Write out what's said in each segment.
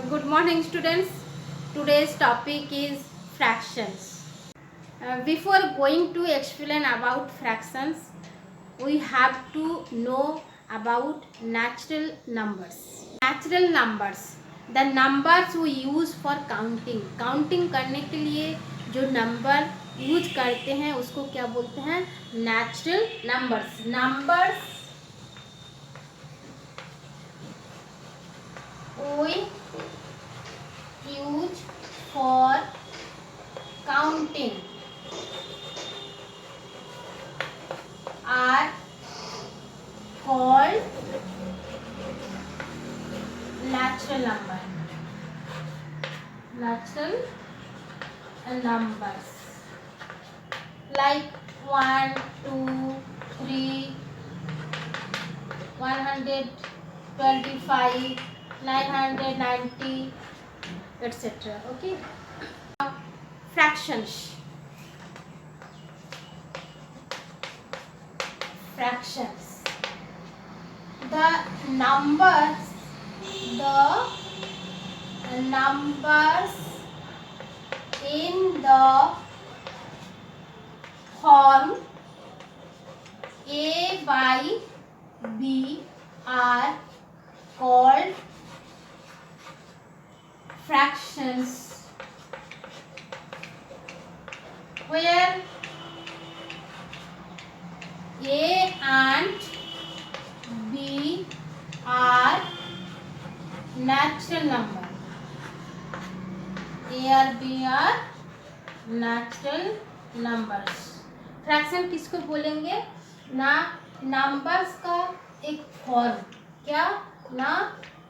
Good morning, students. Today's topic is fractions. Before going to explain about fractions, we have to know about natural numbers. Natural numbers, the numbers we use for counting. Counting करने के लिए जो number use करते हैं उसको क्या बोलते हैं? Natural numbers. Numbers we use for counting are called natural number. Natural numbers like 1, 2, 3, 125, 990, etc. Okay. Fractions. The numbers in the form A by B are called fractions, where A and B are natural number. A और B are natural numbers. Fraction किसको बोलेंगे? ना numbers का एक form, क्या ना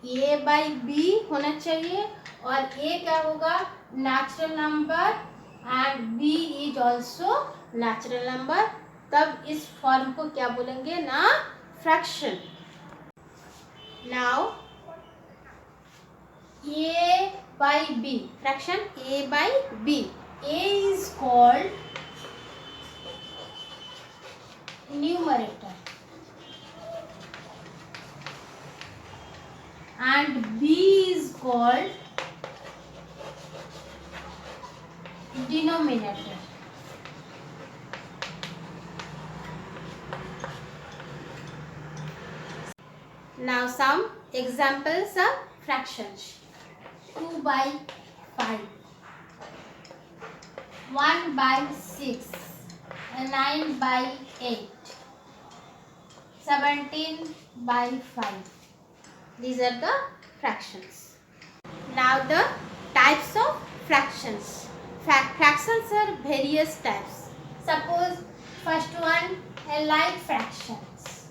A by B होना चाहिए और A क्या होगा? Natural number and B is also natural number. तब इस फॉर्म को क्या बोलेंगे? ना fraction. Now A by B, fraction A by B. A is called numerator and B is called denominator. Now some examples of fractions. 2 by 5, 1 by 6, 9 by 8, 17 by 5. These are the fractions. Now the types of fractions. Fractions are various types. Suppose first one, like fractions.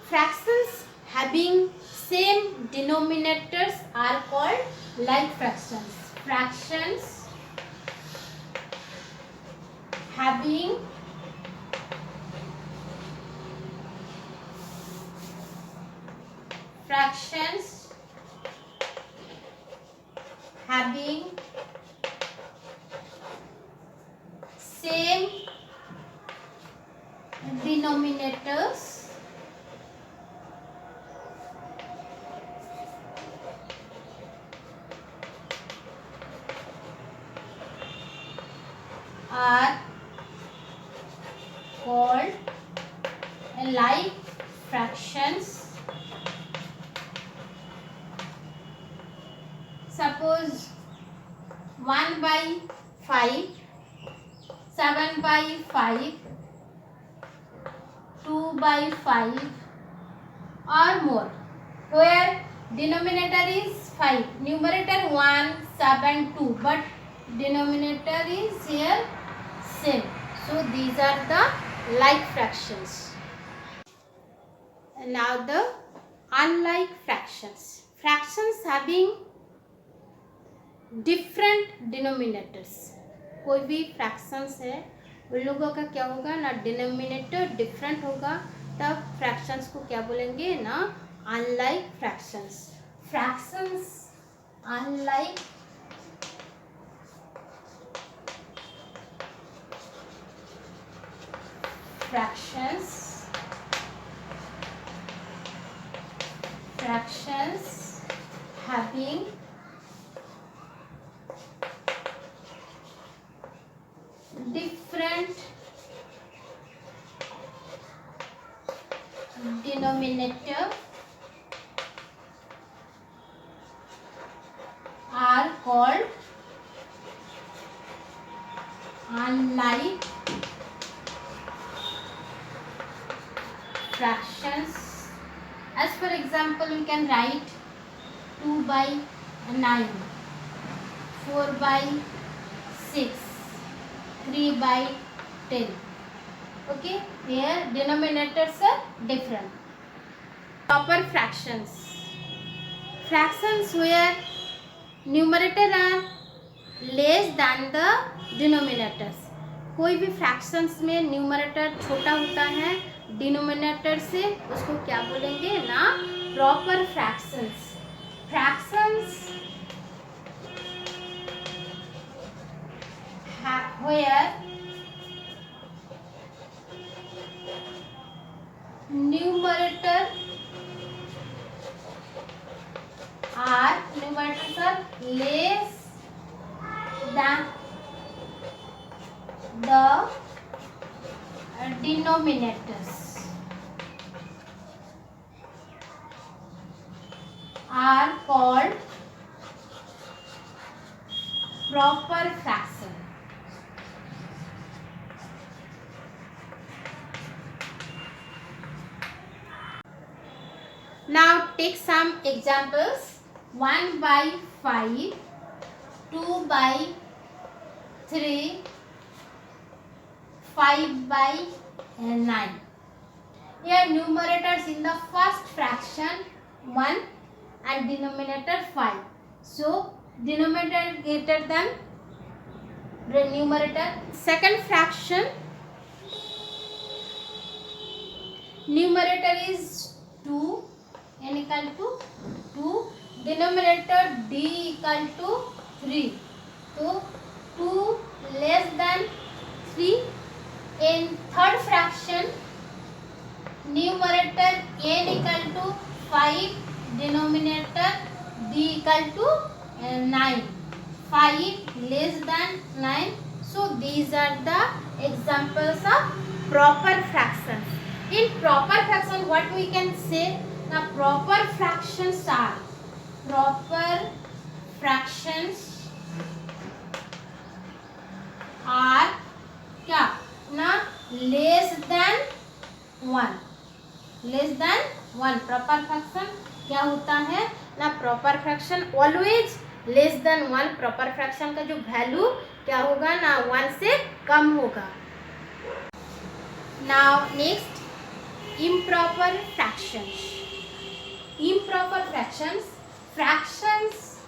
Fractions having same denominators are called like fractions. Fractions having same denominators are called like fractions. Suppose 1 by 5, 7 by 5, 2 by 5 or more, where denominator is 5, numerator 1, 7, 2, but denominator is here same. So these are the like fractions. And now the unlike fractions. Fractions having different denominators. कोई भी fractions है उन लोगों का क्या होगा ना, denominator different होगा, तब फ्रैक्शंस को क्या बोलेंगे ना, unlike fractions. Fractions unlike fractions called unlike fractions. As for example, we can write 2 by 9, 4 by 6, 3 by 10. Okay, here denominators are different. Proper fractions. Fractions where numerator are less than the denominators. कोई भी fractions में numerator छोटा होता है denominator से, उसको क्या बोलेंगे ना, proper fractions. Fractions where numerators are less than the denominators are called proper fraction. Now take some examples. 1 by 5, 2 by 3, 5 by 9. Here numerators in the first fraction 1 and denominator 5. So denominator greater than the numerator. Second fraction, numerator is 2, n equal to 2, denominator d equal to 3. So 2 less than 3. In third fraction, numerator n equal to 5, denominator d equal to 9. 5 less than 9. So these are the examples of proper fractions. In proper fraction, what we can say? The proper fractions are क्या ना, less than 1. Less than 1. Proper fraction क्या होता है ना, proper fraction always less than 1. Proper fraction का जो value क्या होगा ना, 1 से कम होगा. Now next, improper fractions. Improper fractions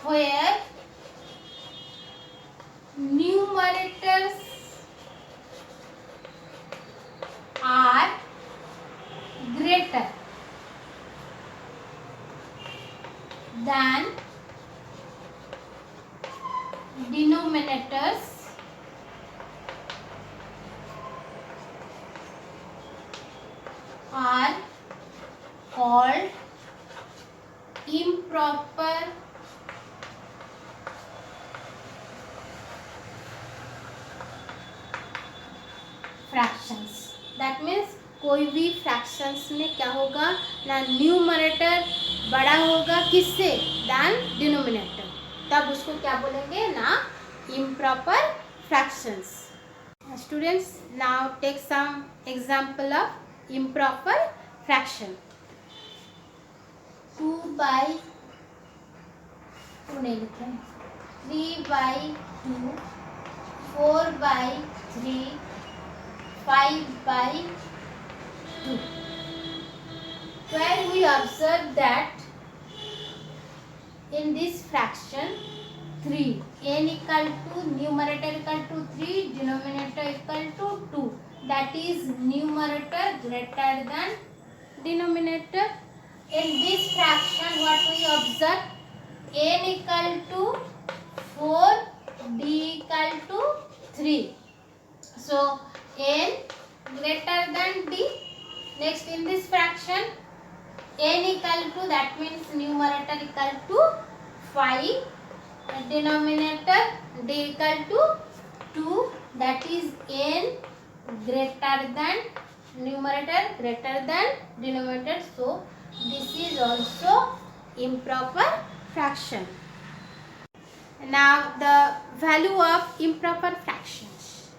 where numerators are greater than denominators are called improper fractions. That means कोई भी फ्रैक्शंस में क्या होगा ना, न्यूमरेटर बड़ा होगा किससे, देन डिनोमिनेटर, तब उसको क्या बोलेंगे ना, improper fractions. Students, now take some example of improper fraction. 2 by 2 नहीं लिखे, 3 by 2, 4 by 3, 5 by 2. Where we observe that in this fraction 3, n equal to numerator equal to 3, denominator equal to 2. That is numerator greater than denominator. In this fraction what we observe, n equal to 4, d equal to 3. So n greater than d. Next in this fraction, n equal to, that means numerator equal to 5, denominator d equal to 2, that is n greater than numerator greater than denominator. So this is also improper fraction. Now the value of improper fractions.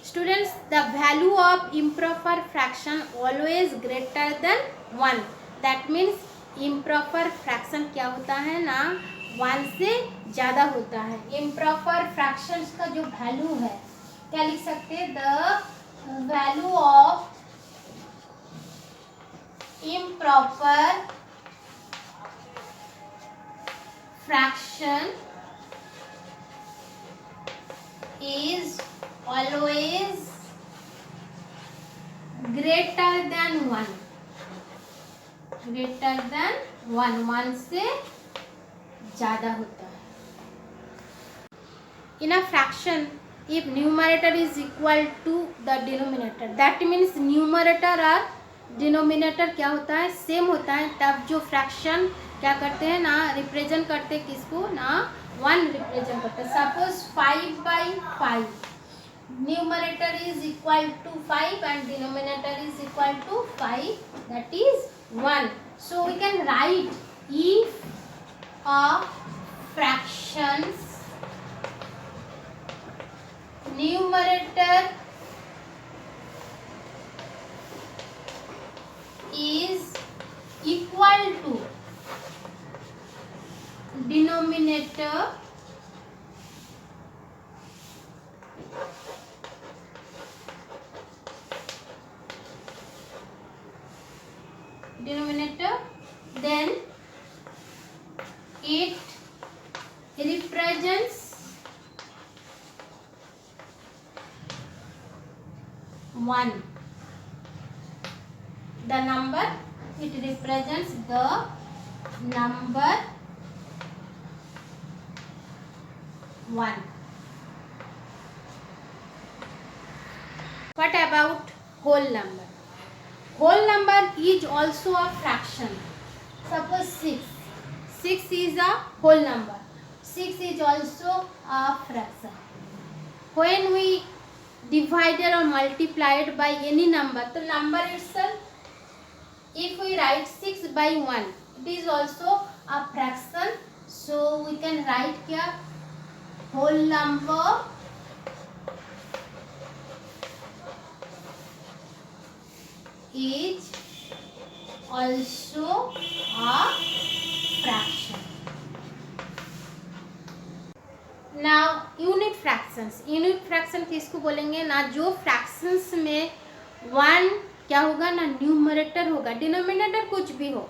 Students, the value of improper fraction always greater than 1. That means improper fraction क्या होता है ना, 1 से ज़्यादा होता है. improper fractions का जो वैल्यू है क्या लिख सकते हैं, the value of improper fraction is always greater than 1. greater than 1, 1 से ज़्यादा होता है. In a fraction, if numerator is equal to the denominator, that means numerator और डिनोमिनेटर क्या होता है, सेम होता है, तब जो फ्रैक्शन क्या करते हैं ना, रिप्रेजेंट करते हैं किसको ना, 1 रिप्रेजेंट करते हैं. Suppose 5/5, numerator is equal to 5 and denominator is equal to 5, that is 1. So we can write if a fractions numerator is equal to denominator then it represents 1. The number, it represents the number 1. What about whole number? Whole number is also a fraction. Suppose 6. 6 is a whole number. 6 is also a fraction. When we divided or multiplied by any number, the number itself, if we write 6/1, it is also a fraction. So we can write क्या, whole number is also a fraction. Now unit fractions. Unit fraction किसको बोलेंगे ना, जो fractions में 1 क्या होगा ना, numerator होगा, डिनोमिनेटर कुछ भी हो,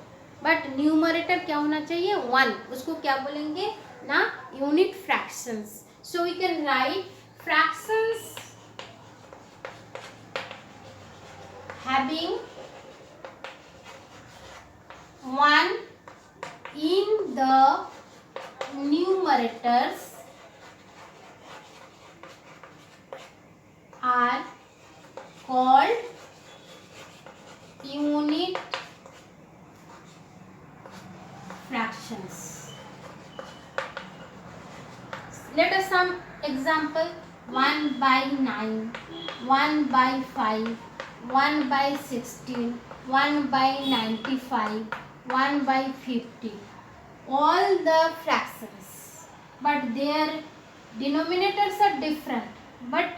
बट न्यूमरेटर क्या होना चाहिए, 1, उसको क्या बोलेंगे ना, unit fractions. So we can write fractions having 1 in the numerators are called unit fractions. Let us some example. 1/9, 1/5, 1/16, 1/95, 1/50. All the fractions, but their denominators are different, but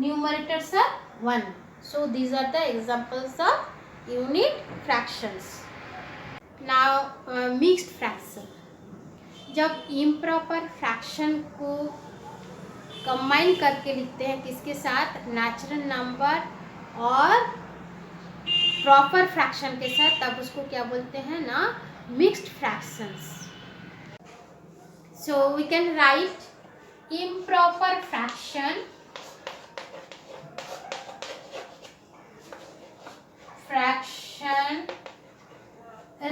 numerators are 1. So these are the examples of unit fractions. Now mixed fraction. जब improper fraction को combine करके लिखते हैं किसके साथ, natural number और proper fraction के साथ, तब उसको क्या बोलते हैं ना, mixed fractions. So we can write improper fraction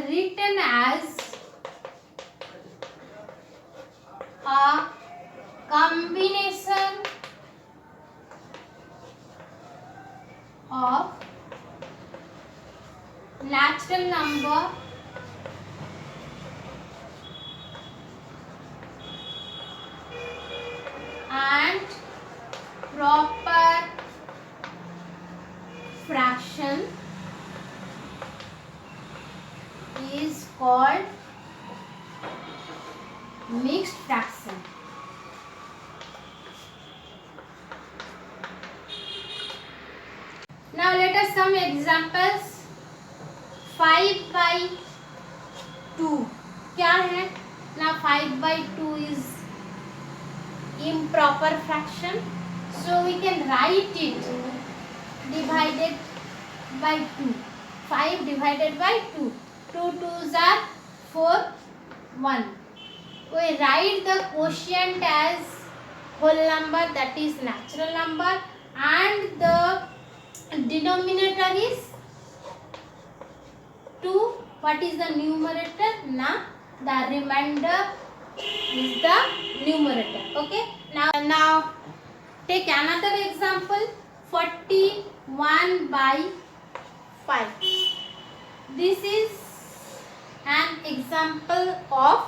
written as a combination of natural number and proper fraction is called mixed fraction. Now let us some examples. 5/2 क्या है ना? 5/2 is improper fraction, so we can write it divided by 2. 5 divided by 2. 2 2s are 4, 1. We write the quotient as whole number, that is natural number, and the denominator is 2. What is the numerator? Na, the remainder is the numerator. Okay. Now take another example. 41/5. This is an example of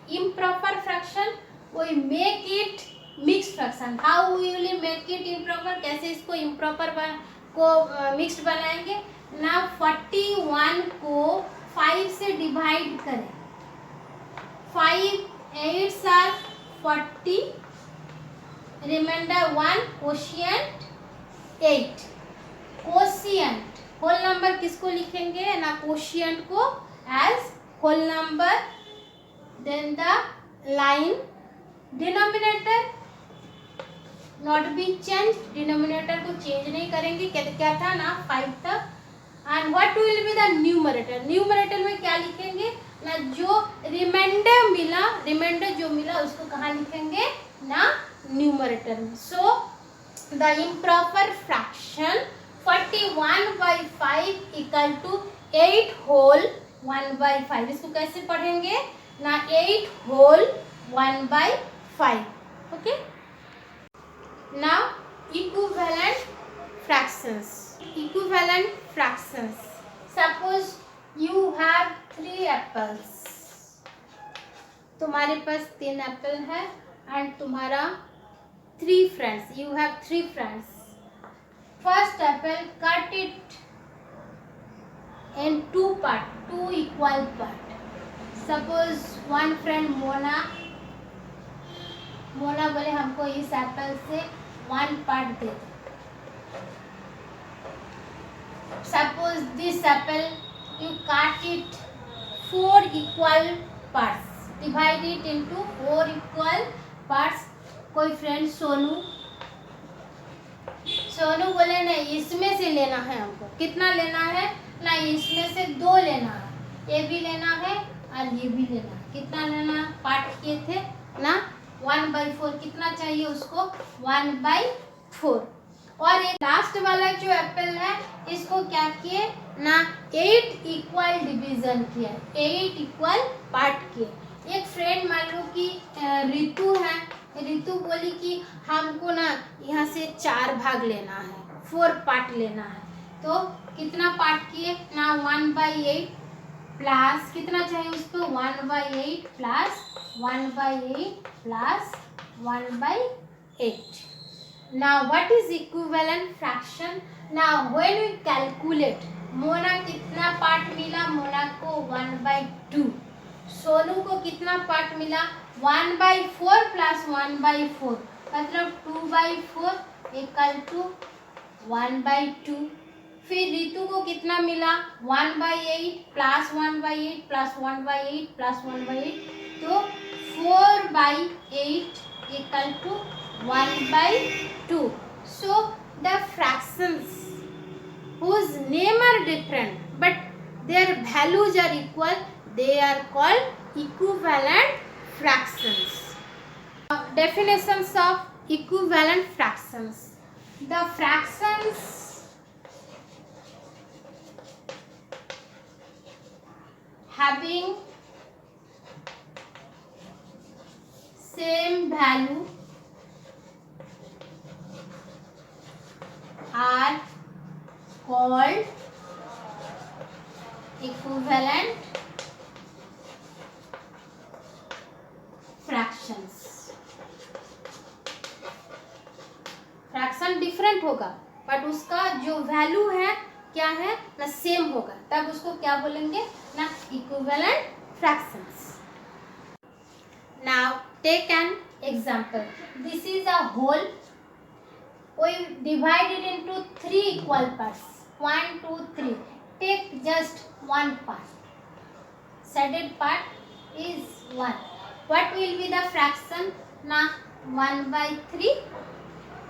improper fraction. We make it mixed fraction. How we will make it improper? कैसे इसको improper को mixed बनाएंगे ना? 41 को 5 से divide करें. 5 8s are 40, remainder 1, quotient 8. quotient whole number किसको लिखेंगे ना? quotient को as whole number, then the line denominator not be changed. denominator को change नहीं करेंगे. क्या था ना? 5 था. and what will be the numerator? numerator में क्या लिखेंगे ना? जो रिमाइंडर जो मिला उसको कहाँ लिखेंगे ना? न्यूमरेटर में. So the improper fraction 41/5 equal to 8 whole 1/5. इसको कैसे पढ़ेंगे ना? 8 whole 1/5. Okay. Now equivalent fractions. equivalent fractions. Suppose you have 3 apples. तुम्हारे पास 3 एप्पल है and तुम्हारा 3 friends. You have 3 friends. First apple, cut it in 2 part, 2 equal part. Suppose one friend Mona बोले हमको इस एप्पल से 1 part दे दो. Suppose this apple you cut it 4 equal parts. Divide it into 4 equal parts. कोई friend Sonu बोले नहीं इसमें से लेना है हमको. कितना लेना है ना? इसमें से 2 लेना है. ये भी लेना है और ये भी लेना है. कितना लेना? पार्ट किए थे ना? 1/4. कितना चाहिए उसको? 1/4. और ये लास्ट वाला जो एप्पल है इसको क्या किए ना? 8 इक्वल डिवीजन किया. 8 इक्वल पार्ट किए. एक फ्रेंड मान लो कि रितु है. रितु बोली कि हमको ना यहाँ से 4 भाग लेना है, 4 पार्ट लेना है. तो कितना पार्ट किए ना? 1/8 प्लस कितना चाहिए उसको? 1/8 plus 1/8 plus 1/8. Now what is equivalent fraction? Now when we calculate, Mona कितना पार्ट मिला? मोना को 1/2. सोनू को कितना पार्ट मिला? 1/4 प्लस 1/4 मतलब 2/4 इक्वल टू 1/2. फिर रितु को कितना मिला? 1/8 प्लस 1/8 प्लस 1/8 प्लस 1/8 तो 4/8 equal to 1/2. So the fractions whose name are different but their values are equal, they are called equivalent fractions. Definitions of equivalent fractions. The fractions having same value are called equivalent fractions. Fraction different होगा but उसका जो value है क्या है ना? Same होगा. तब उसको क्या बोलेंगे ना? Equivalent fractions. Now take an example. This is a whole. We divide it into 3 equal parts. 1, 2, 3. Take just one part. Shaded part is 1. What will be the fraction? Now 1 by 3.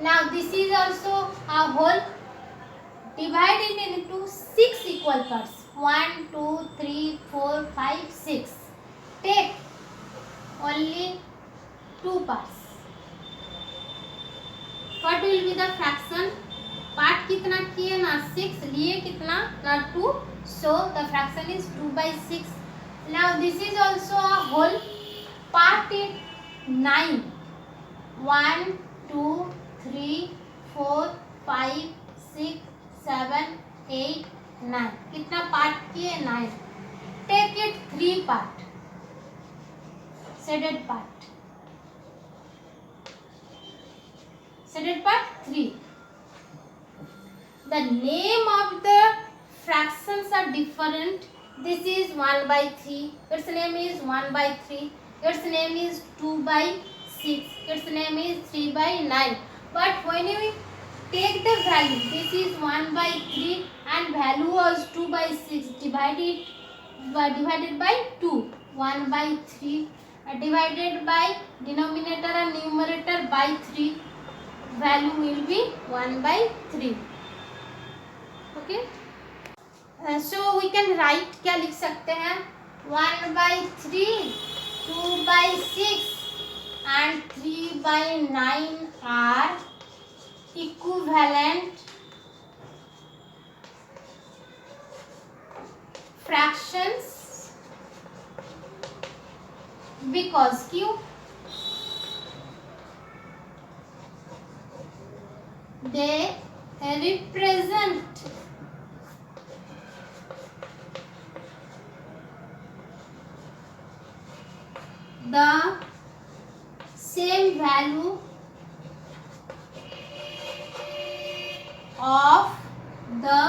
Now this is also a whole. Divide it into 6 equal parts. 1, 2, 3, 4, 5, 6. Take only 2 parts. What will be the fraction? Part कितना किए ना 6, लिए कितना ना 2. So the fraction is 2 by 6. Now this is also a whole. Part it 9. 1, 2, 3, 4, 5, 6, 7, 8, 9. कितना part किए? 9. Take it 3 part. Shaded part. Shaded part 3. The name of the fractions are different. This is 1 by 3. Its name is 1 by 3. Its name is 2 by 6. Its name is 3 by 9. But when we take the value, this is 1 by 3 and value was 2 by 6. Divided by 2. 1 by 3 divided by denominator and numerator by 3. Value will be 1 by 3. Okay. So we can write, क्या लिख सकते हैं? 1 by 3, 2 by 6 and 3 by 9 are equivalent fractions because क्यों? They represent the same value of the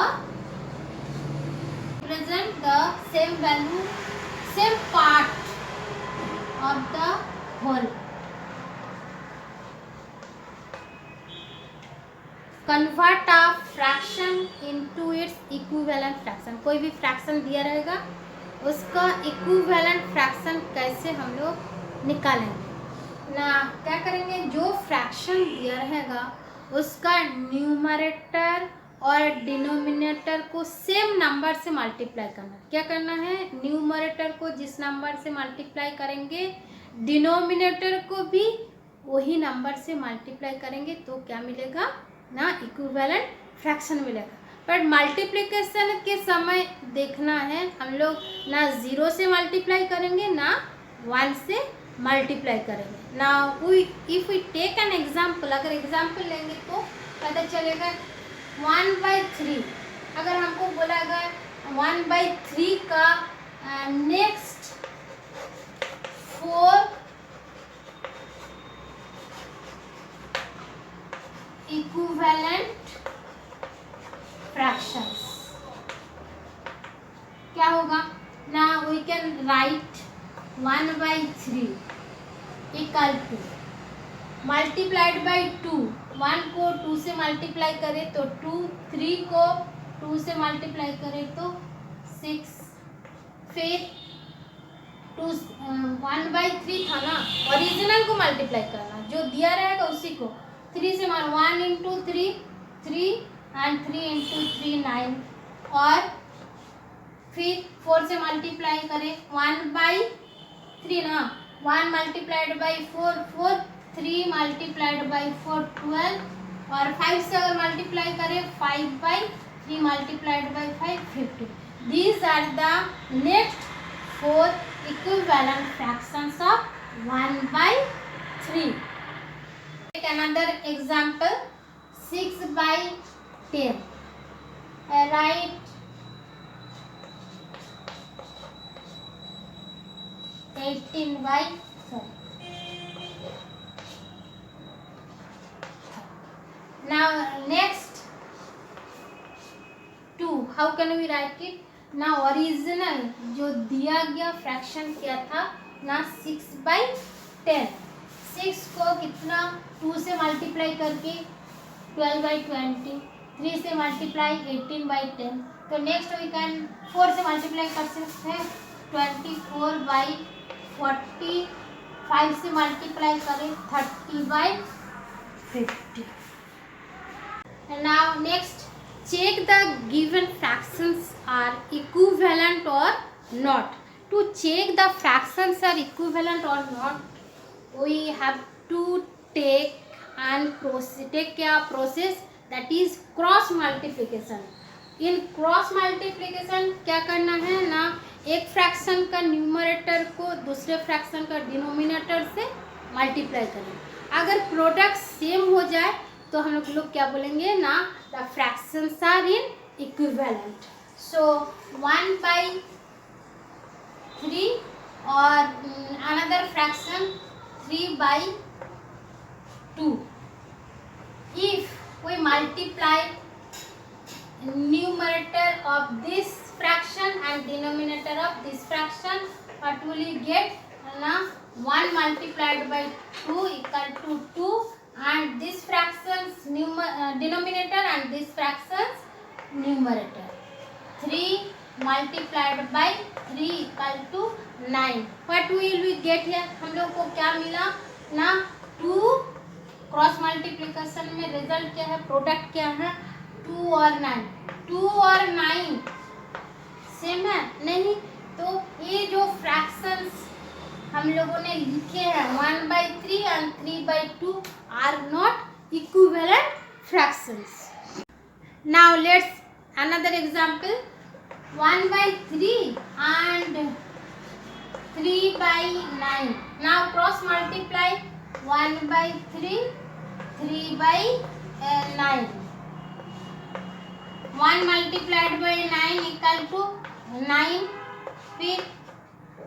same part of the whole. Convert a fraction into its equivalent fraction. कोई भी fraction दिया रहेगा उसका इक्विवेलेंट फ्रैक्शन कैसे हम लोग निकालेंगे ना? क्या करेंगे? जो फ्रैक्शन दिया रहेगा उसका न्यूमरेटर और डिनोमिनेटर को सेम नंबर से मल्टीप्लाई करना. क्या करना है? न्यूमरेटर को जिस नंबर से मल्टीप्लाई करेंगे डिनोमिनेटर को भी वही नंबर से मल्टीप्लाई करेंगे तो क्या मिलेगा ना? इक्विवेलेंट फ्रैक्शन मिलेगा. पर मल्टीप्लिकेशन के समय देखना है हम लोग ना 0 से मल्टीप्लाई करेंगे ना 1 से मल्टीप्लाई करेंगे. ना if we take an example, अगर एग्जाम्पल लेंगे तो पता चलेगा 1 by 3. अगर हमको बोला गया 1 by 3 का नेक्स्ट 4 इक्विवेलेंट fractions क्या होगा ना? We can write 1 by 3 equal to multiplied by 2. 1 को 2 से मल्टीप्लाई करें तो 2, 3 को 2 से मल्टीप्लाई करें तो 6. फिर 1 by 3 था ना, ओरिजिनल को मल्टीप्लाई करना, जो दिया रहेगा उसी को 3 से 1 into 3 3 and 3 into 3 9 और फिर 4 से मल्टीप्लाई करें 1 by 3 ना, 1 multiplied by 4 4, 3 multiplied by 4 12 और 5 से अगर मल्टीप्लाई करें 5 by 3 multiplied by 5 50. These are the next 4 equivalent fractions of 1 by 3. Take another example. 6 by 10. Write 18 by now next 2. How can we write it? ना original जो दिया गया fraction क्या था ना 6 by 10. कितना 2 से मल्टीप्लाई करके 12/20, 3 से मल्टीप्लाई 18/10। तो नेक्स्ट वी कैन 4 से मल्टीप्लाई कर सकते हैं 24/40, 5 से मल्टीप्लाई करें 30/50। Now next, check the given fractions are equivalent or not. To check the fractions are equivalent or not, we have to take a process that is cross multiplication. In cross multiplication क्या करना है ना, एक fraction का numerator को दूसरे fraction का denominator से मल्टीप्लाई करें। अगर प्रोडक्ट सेम हो जाए तो हम लोग क्या बोलेंगे ना, the fractions are in equivalent. So 1/3 और another fraction 3/2। If we multiply numerator of this fraction and denominator of this fraction, what will you get? 1 multiplied by 2 equal to 2, and this fraction's denominator and this fraction's numerator 3 multiplied by 3 equal to 9. What will we get here? हम लोग को क्या मिला ना, 2 cross multiplication में result क्या है, product क्या है, 2 और 9। 2 और 9 सेम है नहीं, तो ये जो फ्रैक्शंस हम लोगों ने लिखे हैं 1/3 and 3/2 are not equivalent fractions. Now let's another example, 1/3 and 3/9. Now cross multiply 1/3, 3/9. 1 multiplied by 9 equal to 9. फिर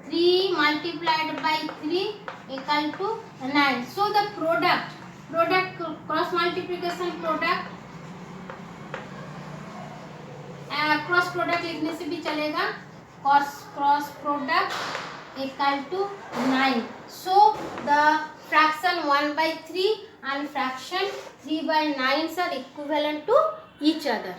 3 multiplied by 3 equal to 9. So the product cross multiplication product, cross product लिखने से भी चलेगा, cross product equal to 9. So the fraction 1/3 and fraction 3/9 are equivalent to each other.